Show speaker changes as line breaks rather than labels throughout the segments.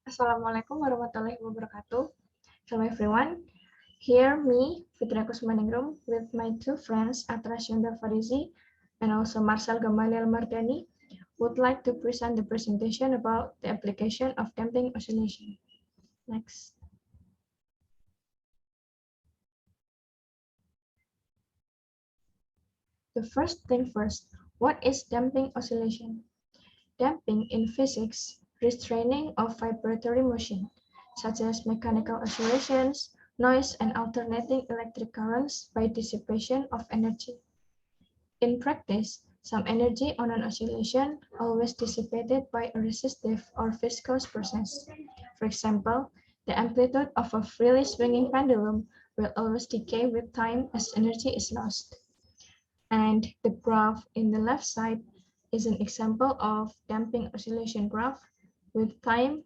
Assalamualaikum warahmatullahi wabarakatuh. Hello everyone. Here me, Fitria Kusmaningrum, with my two friends, Atra Shunda Farizi and also Marcel Gamaliel Mardani, would like to present the presentation about the application of damping oscillation. Next. The first thing first, what is damping oscillation? Damping in physics, restraining of vibratory motion, such as mechanical oscillations, noise, and alternating electric currents by dissipation of energy. In practice, some energy on an oscillation always dissipated by a resistive or viscous process. For example, the amplitude of a freely swinging pendulum will always decay with time as energy is lost. And the graph in the left side is an example of damping oscillation graph with time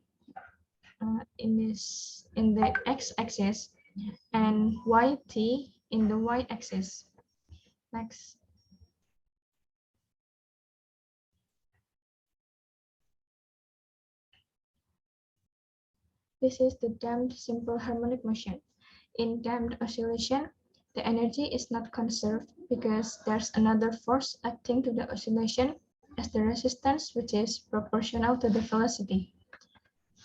in the x-axis and yt in the y-axis. Next. This is the damped simple harmonic motion. In damped oscillation, the energy is not conserved because there's another force acting to the oscillation as the resistance, which is proportional to the velocity.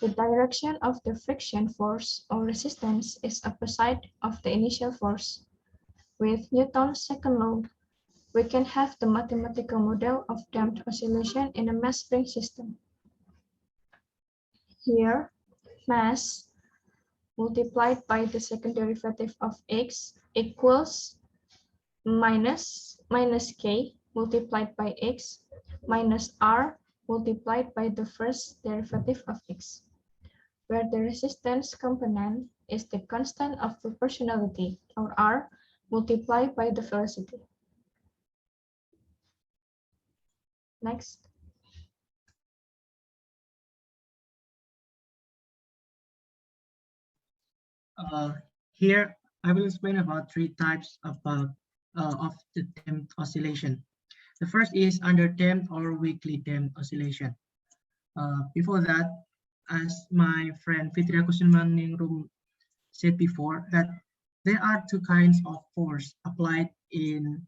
The direction of the friction force or resistance is opposite of the initial force. With Newton's second law, we can have the mathematical model of damped oscillation in a mass spring system. Here, mass multiplied by the second derivative of x equals minus k multiplied by x minus r multiplied by the first derivative of x, where the resistance component is the constant of proportionality, or r, multiplied by the velocity. Next.
Here, I will explain about three types of the damped oscillation. The first is under damped or weakly damped oscillation. Before that, as my friend Fitria Kusmaningrum said before, that there are two kinds of force applied in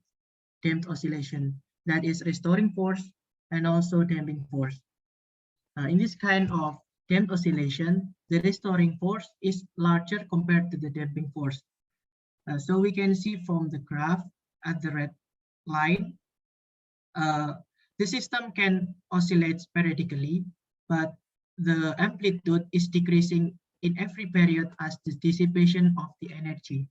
damped oscillation. That is restoring force and also damping force. In this kind of damped oscillation, the restoring force is larger compared to the damping force. So we can see from the graph at the red line, the system can oscillate periodically, but the amplitude is decreasing in every period as the dissipation of the energy.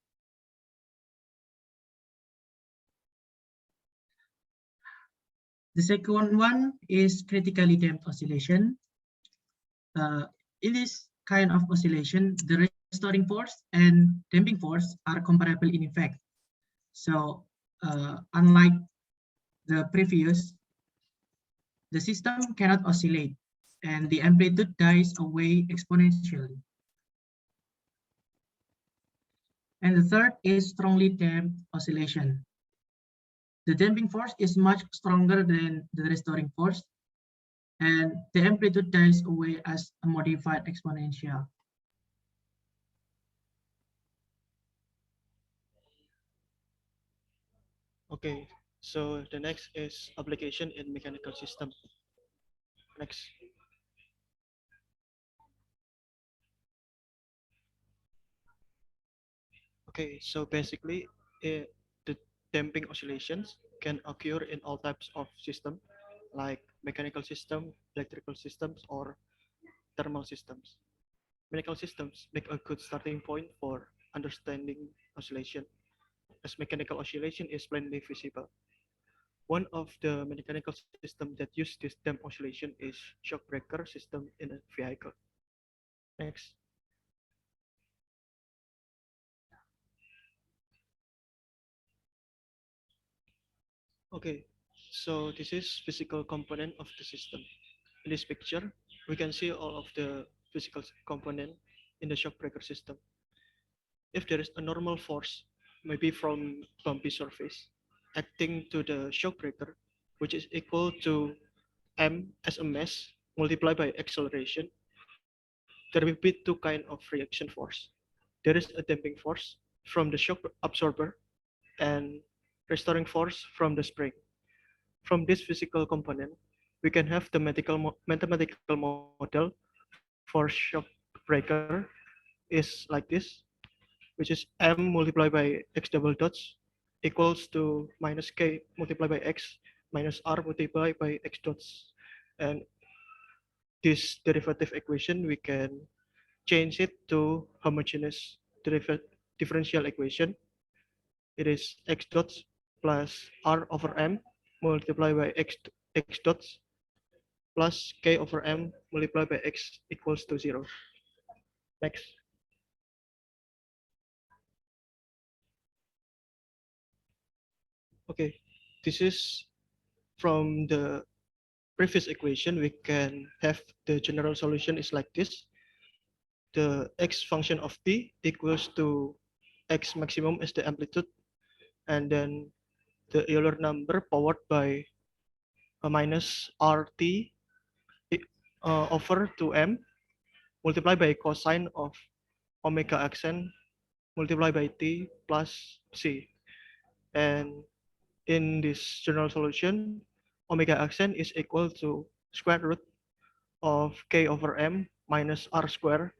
The second one is critically damped oscillation. In this kind of oscillation, the restoring force and damping force are comparable in effect. So unlike the previous, the system cannot oscillate and the amplitude dies away exponentially. And the third is strongly damped oscillation. The damping force is much stronger than the restoring force, and the amplitude dies away as a modified exponential.
Okay, so the next is application in mechanical system. Next. Okay, so basically, the damping oscillations can occur in all types of system, like mechanical system, electrical systems, or thermal systems. Mechanical systems make a good starting point for understanding oscillation, as mechanical oscillation is plainly visible. One of the mechanical systems that use this damp oscillation is shock breaker system in a vehicle. Next. Okay, so this is physical component of the system. In this picture, we can see all of the physical component in the shock breaker system. If there is a normal force, maybe from bumpy surface, acting to the shock breaker, which is equal to m as a mass multiplied by acceleration, there will be two kind of reaction force. There is a damping force from the shock absorber and restoring force from the spring. From this physical component, we can have the mathematical model for shock breaker is like this, which is M multiplied by X double dots equals to minus K multiplied by X minus R multiplied by X dots. And this derivative equation, we can change it to homogeneous differential equation. It is X dots plus R over M multiplied by X dots plus K over M multiplied by X equals to 0. Next. Okay, this is from the previous equation. We can have the general solution is like this. The x function of t equals to x maximum as the amplitude, and then the Euler number powered by a minus rt over 2m multiplied by cosine of omega xn multiplied by t plus c. And in this general solution, omega xn is equal to square root of k over m minus r square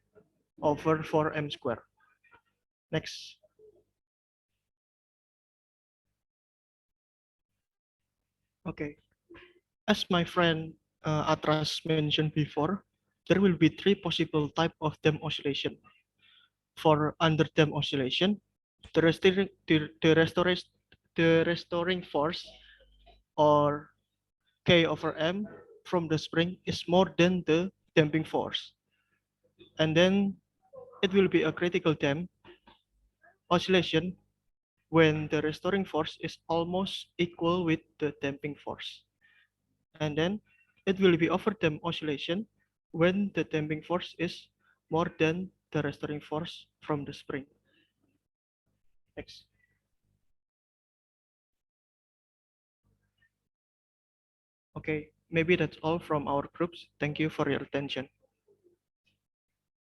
over 4m square. Next. Okay. As my friend Atras mentioned before, there will be three possible type of dam oscillation. For under dam oscillation, the restoring, the restoration, the restoring force or K over M from the spring is more than the damping force. And then it will be a critical dam oscillation when the restoring force is almost equal with the damping force. And then it will be overdamp oscillation when the damping force is more than the restoring force from the spring. Next. Okay, maybe that's all from our groups. Thank you for your attention.